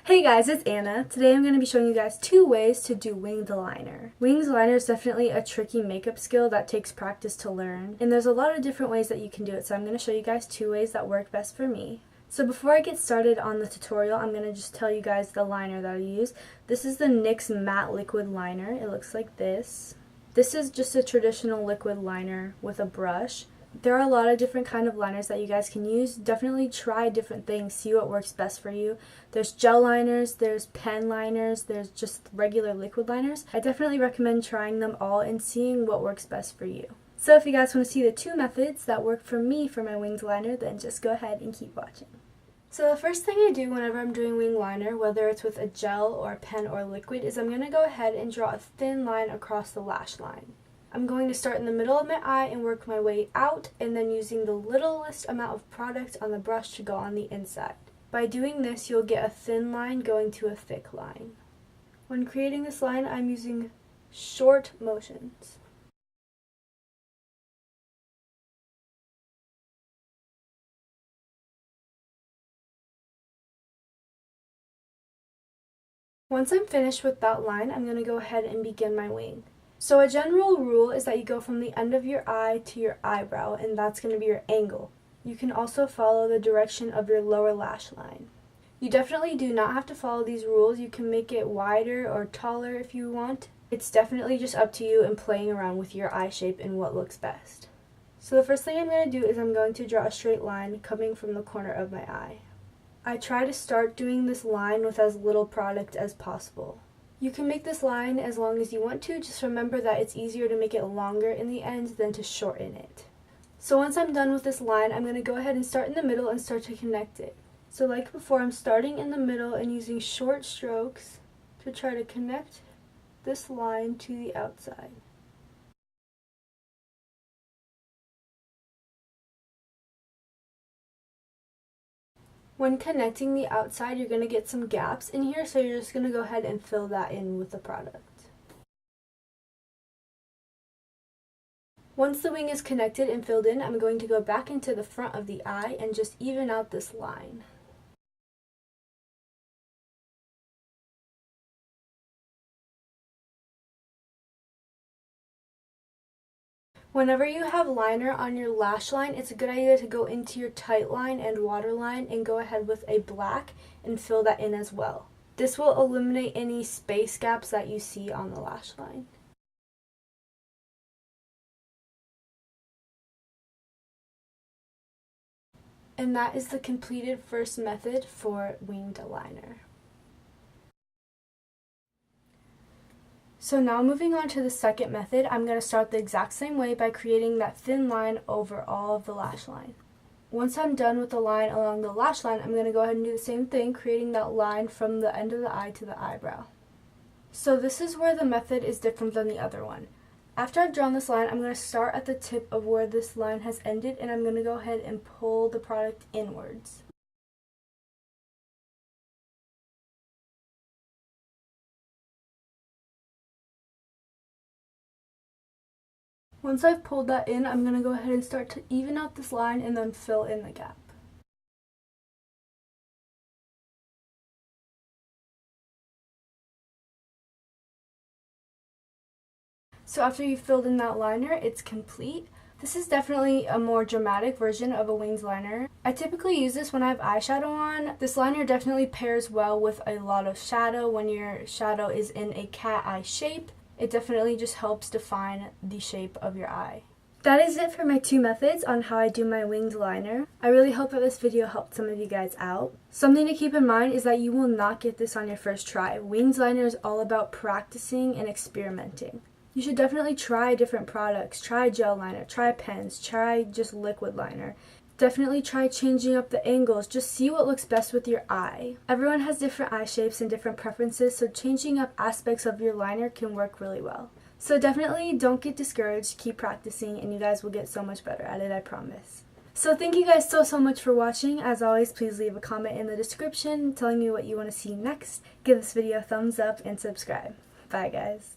Hey guys, it's Anna. Today I'm going to be showing you guys 2 ways to do winged liner. Winged liner is definitely a tricky makeup skill that takes practice to learn, and there's a lot of different ways that you can do it, so I'm going to show you guys 2 ways that work best for me. So before I get started on the tutorial, I'm going to just tell you guys the liner that I use. This is the NYX Matte Liquid Liner. It looks like this. This is just a traditional liquid liner with a brush. There are a lot of different kind of liners that you guys can use. Definitely try different things, see what works best for you. There's gel liners, there's pen liners, there's just regular liquid liners. I definitely recommend trying them all and seeing what works best for you. So if you guys want to see the 2 methods that work for me for my winged liner, then just go ahead and keep watching. So the first thing I do whenever I'm doing wing liner, whether it's with a gel or a pen or liquid, is I'm going to go ahead and draw a thin line across the lash line. I'm going to start in the middle of my eye and work my way out, and then using the littlest amount of product on the brush to go on the inside. By doing this, you'll get a thin line going to a thick line. When creating this line, I'm using short motions. Once I'm finished with that line, I'm going to go ahead and begin my wing. So a general rule is that you go from the end of your eye to your eyebrow, and that's going to be your angle. You can also follow the direction of your lower lash line. You definitely do not have to follow these rules. You can make it wider or taller if you want. It's definitely just up to you and playing around with your eye shape and what looks best. So the first thing I'm going to do is I'm going to draw a straight line coming from the corner of my eye. I try to start doing this line with as little product as possible. You can make this line as long as you want to, just remember that it's easier to make it longer in the end than to shorten it. So once I'm done with this line, I'm going to go ahead and start in the middle and start to connect it. So like before, I'm starting in the middle and using short strokes to try to connect this line to the outside. When connecting the outside, you're going to get some gaps in here, so you're just going to go ahead and fill that in with the product. Once the wing is connected and filled in, I'm going to go back into the front of the eye and just even out this line. Whenever you have liner on your lash line, it's a good idea to go into your tight line and waterline and go ahead with a black and fill that in as well. This will eliminate any space gaps that you see on the lash line. And that is the completed first method for winged liner. So now moving on to the second method, I'm going to start the exact same way by creating that thin line over all of the lash line. Once I'm done with the line along the lash line, I'm going to go ahead and do the same thing, creating that line from the end of the eye to the eyebrow. So this is where the method is different than the other one. After I've drawn this line, I'm going to start at the tip of where this line has ended, and I'm going to go ahead and pull the product inwards. Once I've pulled that in, I'm going to go ahead and start to even out this line and then fill in the gap. So after you've filled in that liner, it's complete. This is definitely a more dramatic version of a winged liner. I typically use this when I have eyeshadow on. This liner definitely pairs well with a lot of shadow when your shadow is in a cat eye shape. It definitely just helps define the shape of your eye. That is it for my 2 methods on how I do my winged liner. I really hope that this video helped some of you guys out. Something to keep in mind is that you will not get this on your first try. Winged liner is all about practicing and experimenting. You should definitely try different products. Try gel liner, try pens, try just liquid liner. Definitely try changing up the angles. Just see what looks best with your eye. Everyone has different eye shapes and different preferences, so changing up aspects of your liner can work really well. So definitely don't get discouraged. Keep practicing and you guys will get so much better at it, I promise. So thank you guys so much for watching. As always, please leave a comment in the description telling me what you want to see next. Give this video a thumbs up and subscribe. Bye guys.